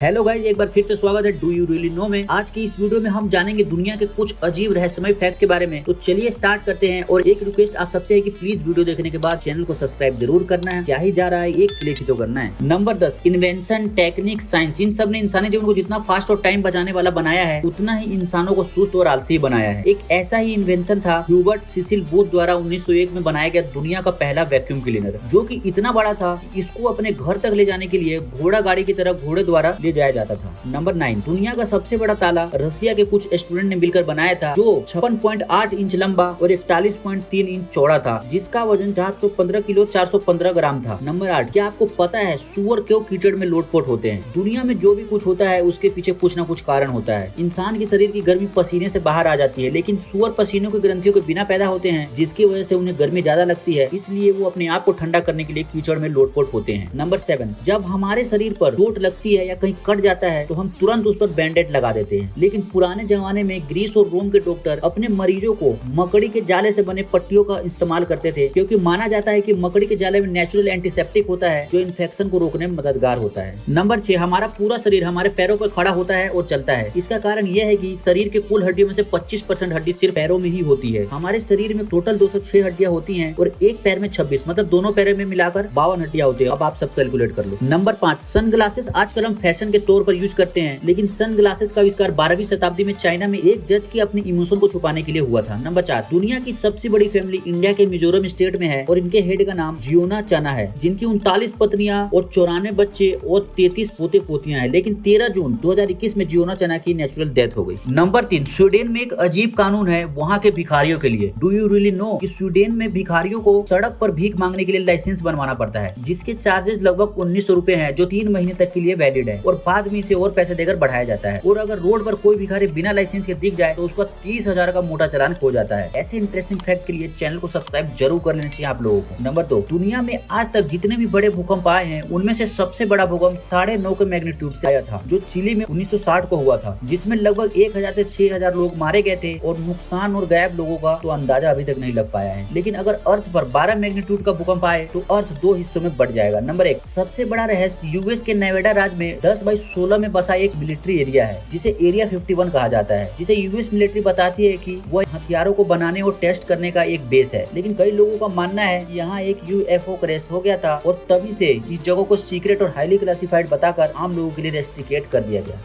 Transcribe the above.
Hello guys, एक बार फिर से स्वागत है डू यू रियली नो में। आज की इस वीडियो में हम जानेंगे दुनिया के कुछ अजीब रहस्यमय फैक्ट के बारे में। तो चलिए स्टार्ट करते हैं। और एक रिक्वेस्ट आप सबसे है कि प्लीज वीडियो देखने के बाद चैनल को सब्सक्राइब जरूर करना है। क्या ही जा रहा है, एक क्लिक ही तो करना है। नंबर 10, इन्वेंशन, टेक्निक, साइंस, इन सब ने इंसानी जीवन को जितना फास्ट और टाइम बचाने वाला बनाया है, उतना ही इंसानों को सुस्त और आलसी बनाया है। एक ऐसा ही इन्वेंशन था ह्यूबर्ट सिसिल बूथ द्वारा 1901 में बनाया गया दुनिया का पहला वैक्यूम क्लीनर, जो कि इतना बड़ा था कि इसको अपने घर तक ले जाने के लिए घोड़ा गाड़ी की तरह घोड़े द्वारा ले जाया जाता था। नंबर 9, दुनिया का सबसे बड़ा ताला रसिया के कुछ स्टूडेंट ने मिलकर बनाया था, जो 56.8 इंच लंबा और 41.3 इंच चौड़ा था, जिसका वजन 415 किलो 415 ग्राम था। नंबर 8, क्या आपको पता है सुअर क्यों कीचड़ में लोटपोट होते हैं? दुनिया में जो भी कुछ होता है उसके पीछे कुछ न कुछ कारण होता है। इंसान के शरीर की गर्मी पसीने से बाहर आ जाती है, लेकिन सुअर पसीनों की ग्रंथियों के बिना पैदा होते हैं, जिसकी वजह से उन्हें गर्मी ज्यादा लगती है, इसलिए वो अपने आप को ठंडा करने के लिए कीचड़ में लोटपोट होते हैं। नंबर 7, जब हमारे शरीर पर चोट लगती है या कहीं कट जाता है तो हम तुरंत उस पर बैंडेड लगा देते हैं, लेकिन पुराने जमाने में ग्रीस और रोम के डॉक्टर अपने मरीजों को मकड़ी के जाले से बने पट्टियों का इस्तेमाल करते थे, क्योंकि माना जाता है कि मकड़ी के जाले में नेचुरल एंटीसेप्टिक होता है, जो इन्फेक्शन को रोकने में मददगार होता है। नंबर 6, हमारा पूरा शरीर हमारे पैरों पर खड़ा होता है और चलता है। इसका कारण यह है कि शरीर के कुल हड्डियों में से 25% हड्डी सिर्फ पैरों में ही होती है। हमारे शरीर में टोटल 206 हड्डियां होती हैं और एक पैर में 26, मतलब दोनों पैरों में मिलाकर 52 हड्डियां होती है। अब आप सब कैलकुलेट कर लो। नंबर 5, सनग्लासेस आजकल हम फैशन के तौर पर यूज करते हैं, लेकिन सनग्लासेस का आविष्कार 12वीं शताब्दी में चाइना में एक जज की अपने इमोशन को छुपाने के लिए हुआ था। नंबर 4, दुनिया की सबसे बड़ी फैमिली इंडिया के मिजोरम स्टेट में है और इनके हेड का नाम जियोना चाना है, जिनकी 39 पत्नियां और 94 बच्चे और 33 पोते पोतियां हैं। लेकिन 13 जून 2021 में जियोना चाना की नेचुरल डेथ हो गई। नंबर 3, स्वीडन में एक अजीब कानून है वहाँ के भिखारियों के लिए। डू यू रियली नो कि स्वीडन में भिखारियों को सड़क पर भीख मांगने के लिए लाइसेंस बनवाना पड़ता है, जिसके चार्जेस लगभग 1900 रुपए है, जो 3 महीने तक के लिए वैलिड है और बाद में इसे और पैसे देकर बढ़ाया जाता है। और अगर रोड पर कोई भिखारी बिना लाइसेंस के दिख जाए तो उसका 30,000 का मोटा चालान हो जाता है। ऐसे इंटरेस्टिंग फैक्ट के लिए चैनल को सब्सक्राइब जरूर कर लेना चाहिए आप लोगों को। नंबर 2, दुनिया में आज तक जितने भी बड़े भूकंप आए हैं, उनमें से सबसे बड़ा भूकंप 9.5 के मैग्नीट्यूड से आया था, जो चिली में 1960 को हुआ था, जिसमें लगभग 1000 से 6000 लोग मारे गए थे और नुकसान और गायब लोगों का तो अंदाजा अभी तक नहीं लग पाया है। लेकिन अगर अर्थ पर 12 मैग्नीट्यूड का भूकंप आए तो अर्थ 2 हिस्सों में बढ़ जाएगा। नंबर 1, सबसे बड़ा रहस्य यूएस के नेवाडा राज्य में 10/16 में बसा एक मिलिट्री एरिया है, जिसे एरिया 51 कहा जाता है, जिसे यूएस मिलिट्री बताती है कि वह हथियारों को बनाने और टेस्ट करने का एक बेस है। लेकिन कई लोगों का मानना है यहाँ एक यूएफओ क्रैश हो गया था और तभी से इस जगह को सीक्रेट और हाईली क्लासिफाइड बताकर आम लोगों के लिए रेस्ट्रिकेट कर दिया गया।